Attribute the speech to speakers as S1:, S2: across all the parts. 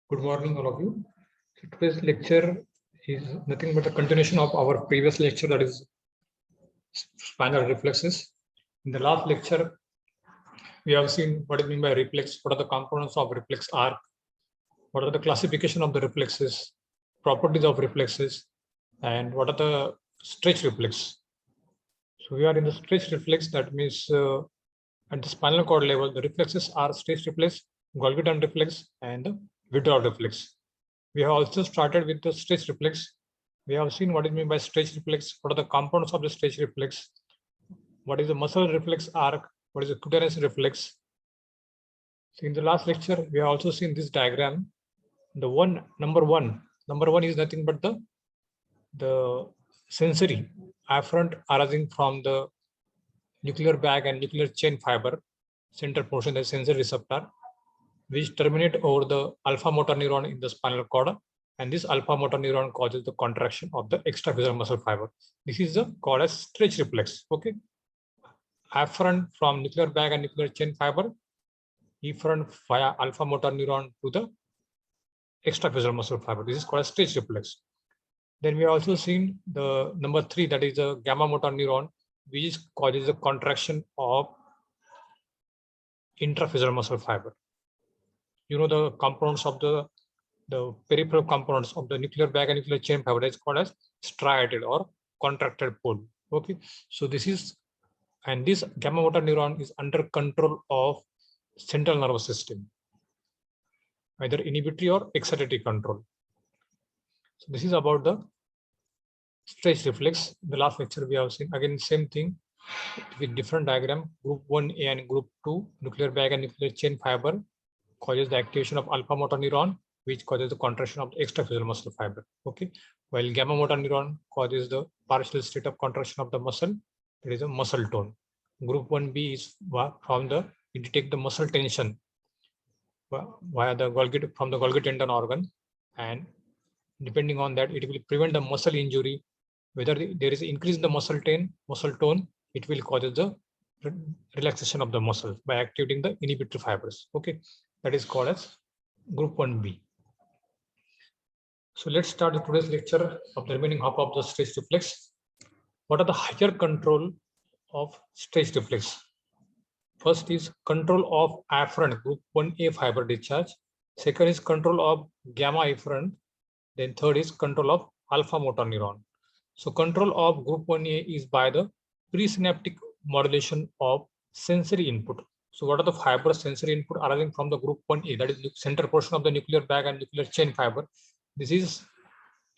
S1: Good morning, all of you. So today's lecture is nothing but a continuation of our previous lecture, that is spinal reflexes. In the last lecture, we have seen what is meant by reflex, what are the components of reflex arc, what are the classification of the reflexes, properties of reflexes, and what are the stretch reflex. So we are in the stretch reflex, that means at the spinal cord level, the reflexes are stretch reflex, Golgi turn reflex, and the withdrawal reflex. We have also started with the stretch reflex. We have seen what is meant by stretch reflex, what are the components of the stretch reflex, what is the muscle reflex arc, what is the cutaneous reflex. So in the last lecture, we have also seen this diagram. The number one is nothing but the sensory afferent arising from the nuclear bag and nuclear chain fiber, center portion, the sensory receptor, which terminate over the alpha motor neuron in the spinal cord, and this alpha motor neuron causes the contraction of the extraphyseal muscle fiber. This is called as stretch reflex. Okay, afferent from nuclear bag and nuclear chain fiber, efferent via alpha motor neuron to the extraphyseal muscle fiber. This is called as stretch reflex. Then we have also seen the number 3, that is the gamma motor neuron, which causes the contraction of intraphyseal muscle fiber. You know the components of the peripheral components of the nuclear bag and nuclear chain fiber is called as striated or contracted pole. Okay, so this is, and this gamma motor neuron is under control of central nervous system, either inhibitory or excitatory control. So this is about the stretch reflex. The last lecture we have seen again same thing with different diagram. Group 1A and group 2, nuclear bag and nuclear chain fiber causes the activation of alpha motor neuron, which causes the contraction of the extraphyseal muscle fiber. Okay, while gamma motor neuron causes the partial state of contraction of the muscle, it is a muscle tone. Group 1B is from the, it detects the muscle tension via the Golgi, from the Golgi tendon organ, and depending on that, it will prevent the muscle injury. Whether there is increase in the muscle tone, it will cause the relaxation of the muscle by activating the inhibitory fibers. Okay, that is called as group 1B. So let's start today's lecture of the remaining half of the stretch reflex. What are the higher control of stretch reflex? First is control of afferent group 1A fiber discharge. Second is control of gamma afferent. Then third is control of alpha motor neuron. So control of group 1A is by the presynaptic modulation of sensory input. So what are the fiber sensory input arising from the group 1A, that is the center portion of the nuclear bag and nuclear chain fiber? This is,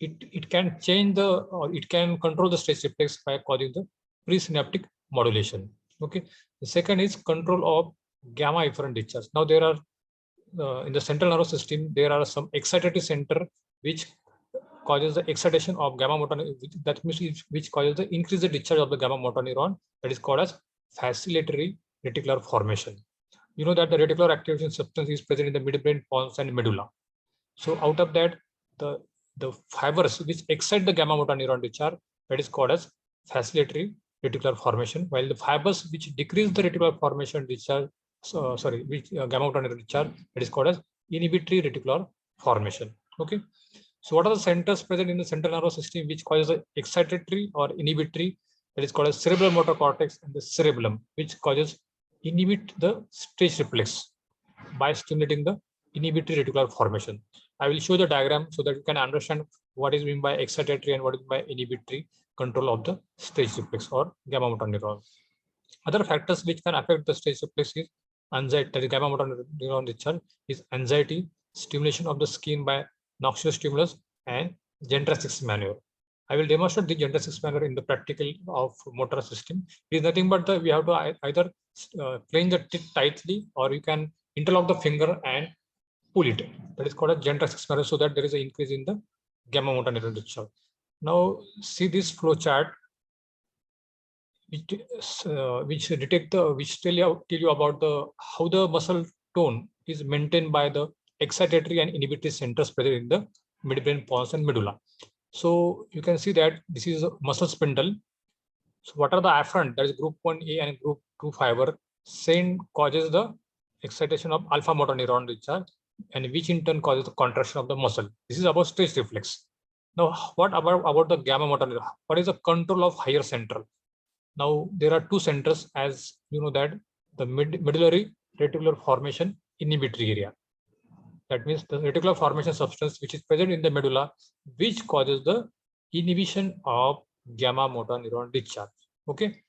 S1: it can change the, or it can control the stretch reflex by causing the presynaptic modulation. Okay. The second is control of gamma efferent discharge. Now there are in the central nervous system, there are some excitatory center which causes the excitation of gamma motor, that means which causes the increase the discharge of the gamma motor neuron, that is called as facilitatory reticular formation. You know that the reticular activation substance is present in the midbrain, pons, and medulla. So out of that, the fibers which excite the gamma motor neuron discharge, that is called as facilitatory reticular formation, while the fibers which decrease the reticular formation discharge, which gamma motor neuron discharge, that is called as inhibitory reticular formation. Okay. So what are the centers present in the central nervous system which causes the excitatory or inhibitory? That is called as cerebral motor cortex and the cerebellum, which causes inhibit the stretch reflex by stimulating the inhibitory reticular formation. I will show the diagram so that you can understand what is meant by excitatory and what is by inhibitory control of the stretch reflex or gamma motor neuron. Other factors which can affect the stretch reflex is anxiety, that is gamma motor neuron discharge, is anxiety, stimulation of the skin by noxious stimulus, and Gentrix maneuver. I will demonstrate the Gentrix maneuver in the practical of motor system. It is nothing but we have to either clench the teeth tightly, or you can interlock the finger and pull it. That is called a Gentrix maneuver, so that there is an increase in the gamma motor neuron discharge. Now see this flow chart, which tell you about the how the muscle tone is maintained by the excitatory and inhibitory centers present in the midbrain, pons, and medulla. So you can see that this is a muscle spindle. So what are the afferent, that is group 1A and group 2 fiber, same causes the excitation of alpha motor neuron discharge, and which in turn causes the contraction of the muscle. This is about stress reflex. Now, what about the gamma motor neuron? What is the control of higher central? Now, there are two centers, as you know, that the medullary reticular formation inhibitory area. That means the reticular formation substance which is present in the medulla, which causes the inhibition of gamma motor neuron discharge. Okay.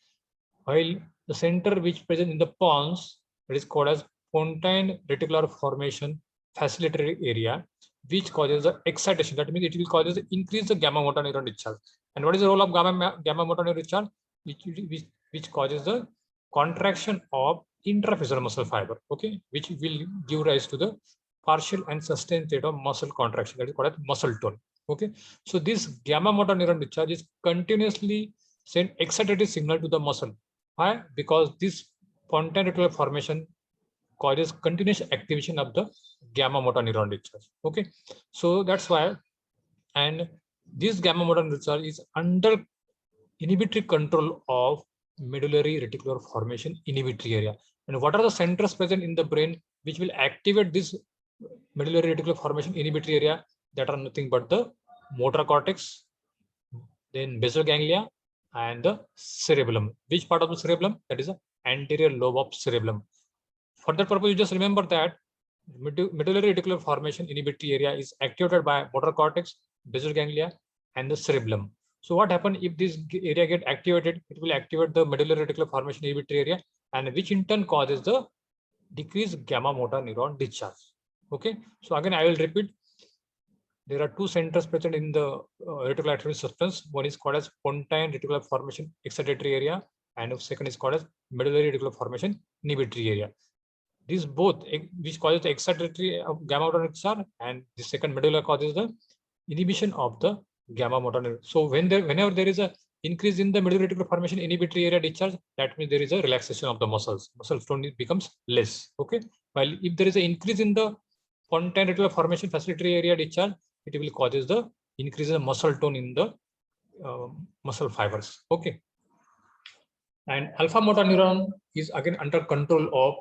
S1: While the center which present in the pons, that is called as pontine reticular formation facilitatory area, which causes the excitation. That means it will cause increase the gamma motor neuron discharge. And what is the role of gamma motor neuron discharge? Which causes the contraction of intraphyseal muscle fiber. Okay, which will give rise to the partial and sustained state of muscle contraction. That is called as muscle tone. Okay, so this gamma motor neuron discharge is continuously send excitatory signal to the muscle. Why? Because this pontine reticular formation causes continuous activation of the gamma motor neuron discharge. Okay, so that's why, and this gamma motor neuron discharge is under inhibitory control of medullary reticular formation inhibitory area. And what are the centers present in the brain which will activate this medullary reticular formation inhibitory area? That are nothing but the motor cortex, then basal ganglia, and the cerebellum. Which part of the cerebellum? That is the anterior lobe of cerebellum. For that purpose, you just remember that medullary reticular formation inhibitory area is activated by motor cortex, basal ganglia, and the cerebellum. So what happens if this area get activated? It will activate the medullary reticular formation inhibitory area, and which in turn causes the decreased gamma motor neuron discharge. Okay. So again, I will repeat. There are two centers present in the reticular activity substance. One is called as pontine reticular formation excitatory area, and the second is called as medullary reticular formation inhibitory area. These both, which causes the excitatory of gamma motor discharge, and the second medulla causes the inhibition of the gamma motor neuron. So whenever there is a increase in the medullary reticular formation inhibitory area discharge, that means there is a relaxation of the muscles. Muscle tone becomes less. Okay. While if there is an increase in the pontine reticular formation facilitatory area discharge, it will causes the increase in the muscle tone in the muscle fibers. Okay. And alpha motor neuron is again under control of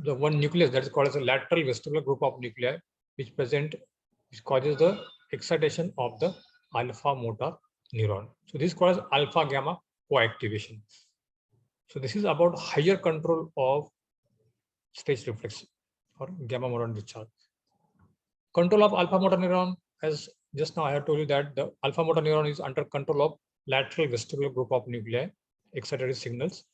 S1: the one nucleus that is called as a lateral vestibular group of nuclei, which causes the excitation of the alpha motor neuron. So this is called as alpha gamma coactivation. So this is about higher control of stage reflex or gamma motor discharge. Control of alpha motor neuron, as just now I have told you that the alpha motor neuron is under control of lateral vestibular group of nuclei, excitatory signals,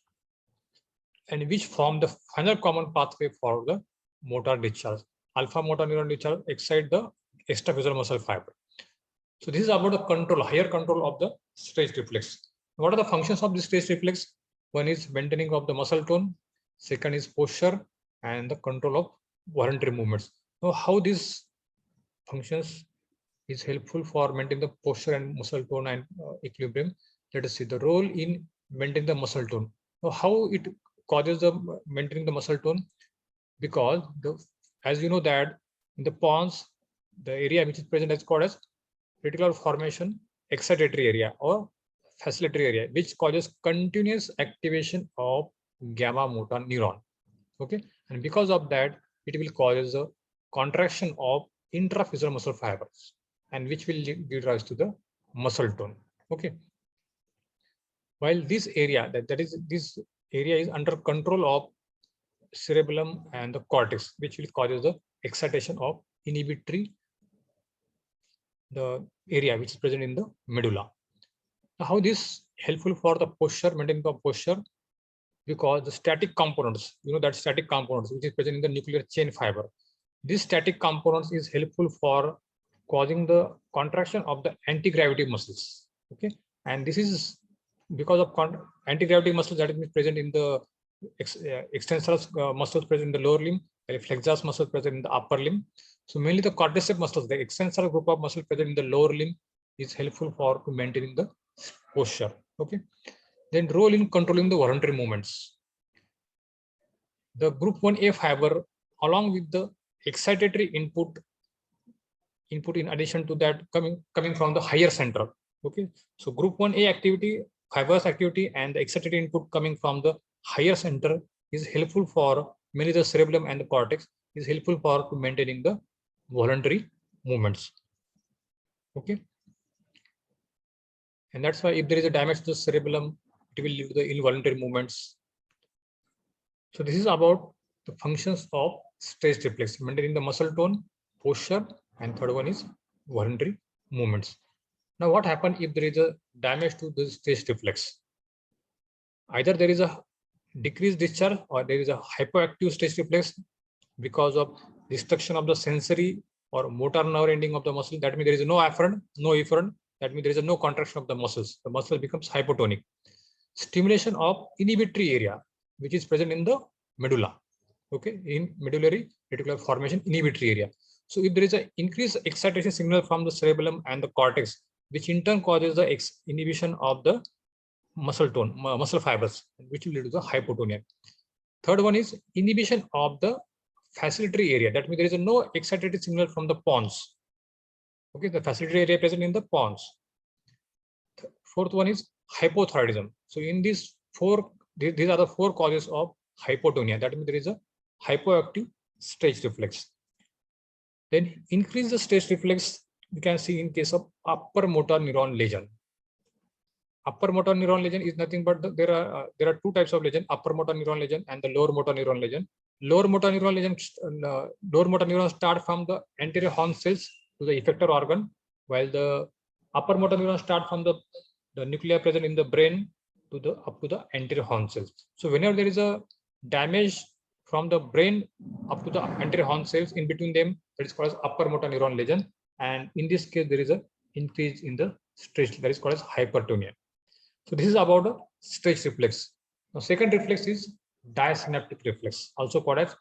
S1: and which form the final common pathway for the motor discharge. Alpha motor neuron discharge excite the extraphyseal muscle fiber. So this is about the control, higher control of the stage reflex. What are the functions of the stage reflex? One is maintaining of the muscle tone, second is posture, and the control of voluntary movements. Now, how these functions is helpful for maintaining the posture and muscle tone and equilibrium. Let us see the role in maintaining the muscle tone. Now, how it causes the maintaining the muscle tone? Because as you know that in the pons, the area which is present is called as reticular formation excitatory area or facilitatory area, which causes continuous activation of gamma motor neuron. Okay, and because of that, it will cause a contraction of intraphyseal muscle fibers, and which will give rise to the muscle tone. Okay, while this area this area is under control of cerebellum and the cortex, which will cause the excitation of inhibitory the area which is present in the medulla. Now, how this helpful for the posture, maintaining the posture? Because the static components, you know that static components which is present in the nuclear chain fiber, this static components is helpful for causing the contraction of the anti-gravity muscles. Okay, and this is because of anti-gravity muscles that is present in the extensor muscles present in the lower limb, flexors muscles present in the upper limb. So mainly the quadriceps muscles, the extensor group of muscle present in the lower limb, is helpful for maintaining the posture. Okay, then role in controlling the voluntary movements. The group 1A fiber, along with the excitatory input in addition to that coming from the higher center. Okay, so group 1A activity, fibrous activity, and the excitatory input coming from the higher center is helpful for mainly the cerebellum and the cortex, is helpful for to maintaining the voluntary movements. Okay. And that's why if there is a damage to the cerebellum, it will lead to the involuntary movements. So this is about the functions of stress reflex, maintaining the muscle tone, posture, and third one is voluntary movements. Now, what happens if there is a damage to the stress reflex? Either there is a decreased discharge or there is a hypoactive stress reflex because of destruction of the sensory or motor nerve ending of the muscle. That means there is no afferent, no efferent. That means there is no contraction of the muscles. The muscle becomes hypotonic. Stimulation of inhibitory area, which is present in the medulla. Okay, in medullary reticular formation, inhibitory area. So if there is an increased excitation signal from the cerebellum and the cortex, which in turn causes the inhibition of the muscle tone, muscle fibers, which will lead to the hypotonia. Third one is inhibition of the facilitatory area. That means there is no excitatory signal from the pons. Okay, the facilitatory area present in the pons. Fourth one is hypothyroidism. So in these are the four causes of hypotonia. That means there is a hypoactive stress reflex. Then increase the stress reflex you can see in case of upper motor neuron lesion. Upper motor neuron lesion is nothing but there are two types of lesion: upper motor neuron lesion and the lower motor neuron lesion. Lower motor neuron lesion, lower motor neuron start from the anterior horn cells to the effector organ, while the upper motor neuron start from the nuclei present in the brain to the up to the anterior horn cells. So whenever there is a damage from the brain up to the anterior horn cells, in between them, that is called as upper motor neuron lesion. And in this case, there is a increase in the stress, that is called as hypertonia. So this is about the stress reflex. Now, second reflex is diasynaptic reflex, also called as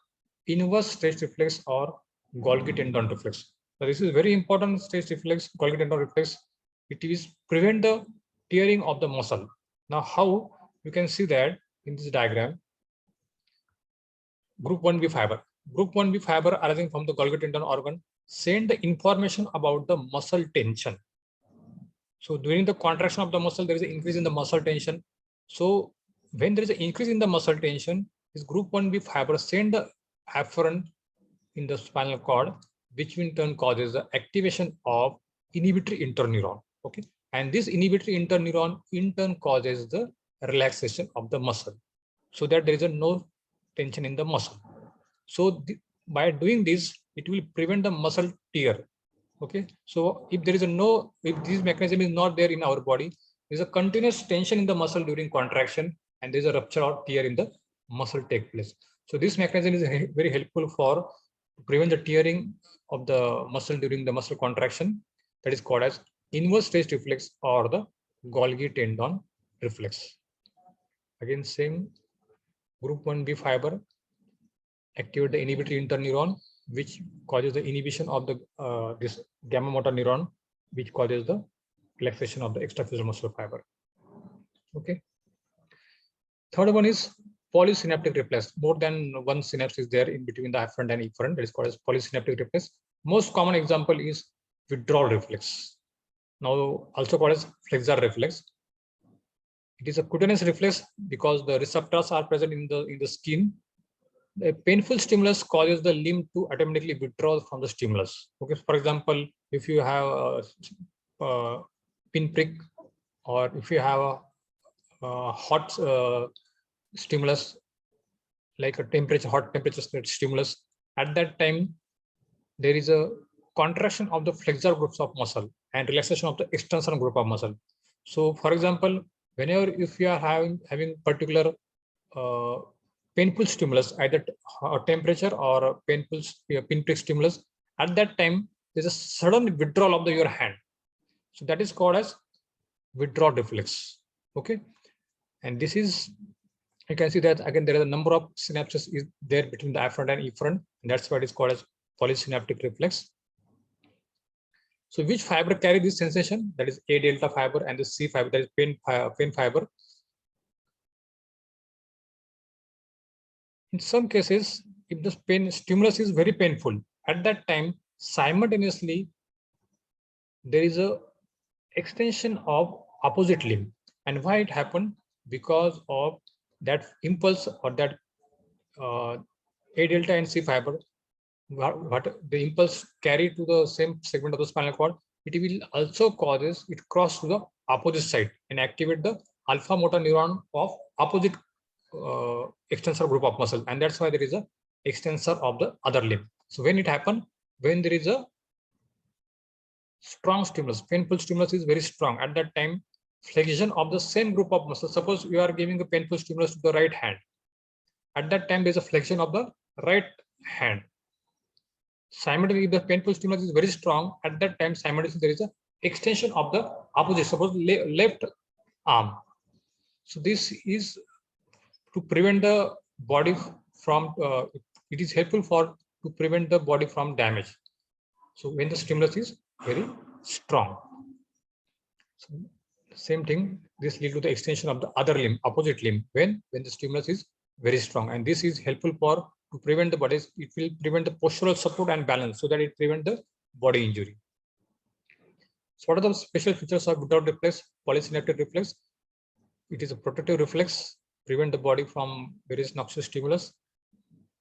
S1: inverse stress reflex or Golgi tendon reflex. So this is very important stress reflex, Golgi tendon reflex. It is prevent the tearing of the muscle. Now, how you can see that in this diagram, group 1B fiber. Group 1B fiber arising from the Golgi tendon organ send the information about the muscle tension. So during the contraction of the muscle, there is an increase in the muscle tension. So when there is an increase in the muscle tension, this group 1B fiber send the afferent in the spinal cord, which in turn causes the activation of inhibitory interneuron. Okay, and this inhibitory interneuron in turn causes the relaxation of the muscle, so that there is a no tension in the muscle. So by doing this, it will prevent the muscle tear. Okay, so if there is if this mechanism is not there in our body, there is a continuous tension in the muscle during contraction, and there is a rupture or tear in the muscle take place. So this mechanism is very helpful for prevent the tearing of the muscle during the muscle contraction. That is called as inverse stress reflex or the Golgi tendon reflex. Again, same group 1B fiber activate the inhibitory interneuron, which causes the inhibition of the this gamma motor neuron, which causes the relaxation of the extraphyseal muscle fiber. Okay. Third one is polysynaptic reflex. More than one synapse is there in between the afferent and efferent. That is called as polysynaptic reflex. Most common example is withdrawal reflex. Now also called as flexor reflex. It is a cutaneous reflex because the receptors are present in the skin. A painful stimulus causes the limb to automatically withdraw from the stimulus. Okay, for example, if you have a pinprick, or if you have a hot stimulus, like a hot temperature stimulus, at that time there is a contraction of the flexor groups of muscle and relaxation of the extensor group of muscle. So, for example, whenever if you are having particular painful stimulus, either temperature or a painful pinprick stimulus, at that time there's a sudden withdrawal of your hand. So that is called as withdrawal reflex. Okay, and this is, you can see that again there is a number of synapses is there between the afferent and efferent, and that's why it is called as polysynaptic reflex. So which fiber carry this sensation? That is A delta fiber and the C fiber, that is pain fiber. In some cases, if the pain stimulus is very painful, at that time simultaneously there is a extension of opposite limb. And why it happened? Because of that impulse or that A delta and C fiber what the impulse carry to the same segment of the spinal cord, it will also causes it cross to the opposite side and activate the alpha motor neuron of opposite extensor group of muscle, and that's why there is a extensor of the other limb. So when it happens, when there is a strong stimulus, painful stimulus is very strong, at that time flexion of the same group of muscles, suppose you are giving a painful stimulus to the right hand, at that time there is a flexion of the right hand. Simultaneously, the painful stimulus is very strong, at that time simultaneously there is a extension of the opposite, suppose left arm. So this is to prevent the body from it is helpful for to prevent the body from damage. So when the stimulus is very strong, so same thing, this lead to the extension of the other limb, opposite limb, when the stimulus is very strong, and this is helpful for to prevent the body. It will prevent the postural support and balance, so that it prevent the body injury. So what are the special features of Woodward reflex, polysynaptic reflex? It is a protective reflex, prevent the body from various noxious stimulus.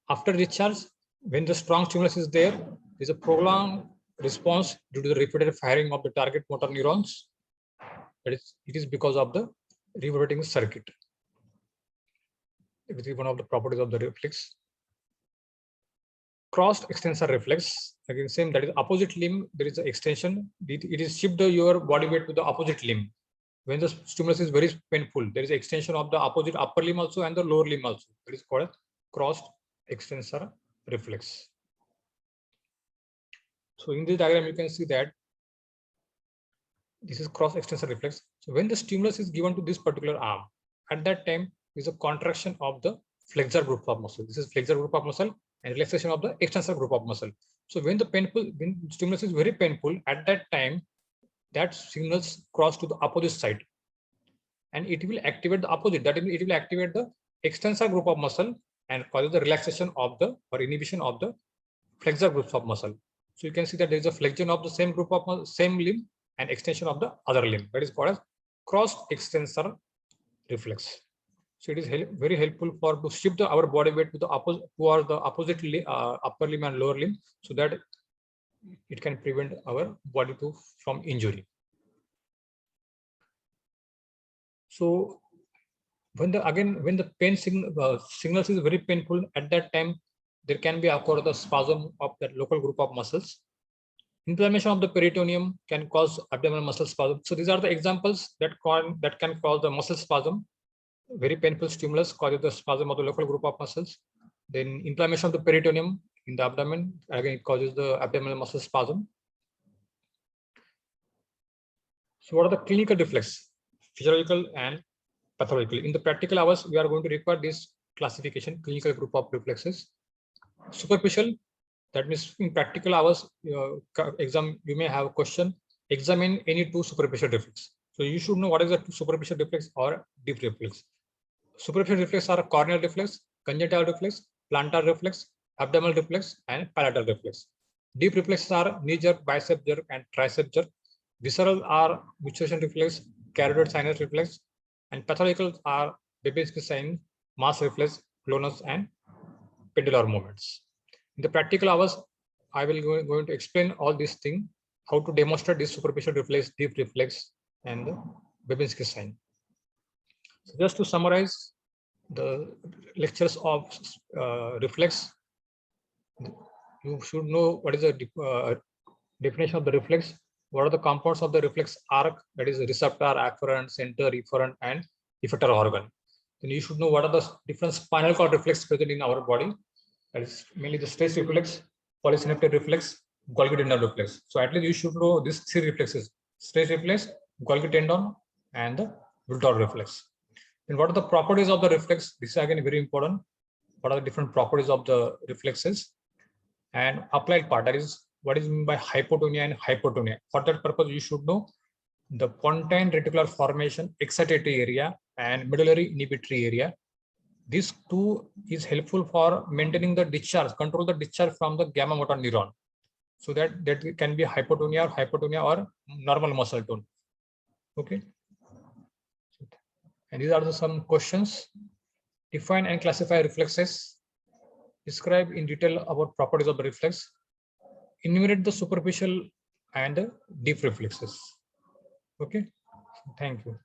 S1: After discharge, when the strong stimulus is there, is a prolonged response due to the repeated firing of the target motor neurons. That is, it is because of the reverting circuit. It is one of the properties of the reflex. Crossed extensor reflex, again same, that is opposite limb, there is an extension. It is shift your body weight to the opposite limb. When the stimulus is very painful, there is extension of the opposite upper limb also and the lower limb also. That is called crossed extensor reflex. So in this diagram, you can see that this is cross extensor reflex. So when the stimulus is given to this particular arm, at that time is a contraction of the flexor group of muscle. This is flexor group of muscle and relaxation of the extensor group of muscle. So when when stimulus is very painful, at that time that signals cross to the opposite side, and it will activate the opposite. That means it will activate the extensor group of muscle and causes the relaxation of the or inhibition of the flexor groups of muscle. So you can see that there is a flexion of the same group of muscle, same limb, and extension of the other limb. That is called as cross extensor reflex. So it is very helpful for to shift our body weight to the opposite upper limb and lower limb, so that it can prevent our body from injury. So when the pain signals is very painful, at that time there can be occur the spasm of that local group of muscles. Inflammation of the peritoneum can cause abdominal muscle spasm. So these are the examples that can cause the muscle spasm. Very painful stimulus causes the spasm of the local group of muscles. Then inflammation of the peritoneum in the abdomen, again it causes the abdominal muscle spasm. So what are the clinical reflex, physiological and pathological? In the practical hours, we are going to require this classification, clinical group of reflexes. Superficial, that means in practical hours exam, you may have a question, examine any two superficial reflex. So you should know what is a superficial reflex or deep reflex. Superficial reflex are corneal reflex, conjunctival reflex, plantar reflex, abdominal reflex, and palatal reflex. Deep reflexes are knee jerk, bicep jerk, and tricep jerk. Visceral are mutilation reflex, carotid sinus reflex, and pathological are Babinski sign, mass reflex, clonus, and pendular movements. In the practical hours, I will going to explain all these things, how to demonstrate this superficial reflex, deep reflex, and the Babinski sign. So just to summarize the lectures of reflex, you should know what is the definition of the reflex, what are the components of the reflex arc, that is receptor, afferent, center, efferent, and effector organ. Then you should know what are the different spinal cord reflex present in our body. That is mainly the stress reflex, polysynaptic reflex, Golgi tendon reflex. So at least you should know these three reflexes: stress reflex, Golgi tendon, and the Woodward reflex. Then what are the properties of the reflex? This is again very important. What are the different properties of the reflexes? And applied part, that is what is meant by hypotonia and hypertonia. For that purpose, you should know the pontine reticular formation, excitatory area, and medullary inhibitory area. This two is helpful for maintaining the discharge, control the discharge from the gamma motor neuron, so that can be hypotonia or normal muscle tone. Okay. And these are some questions. Define and classify reflexes. describe in detail about properties of the reflex, enumerate the superficial and deep reflexes. Okay, thank you.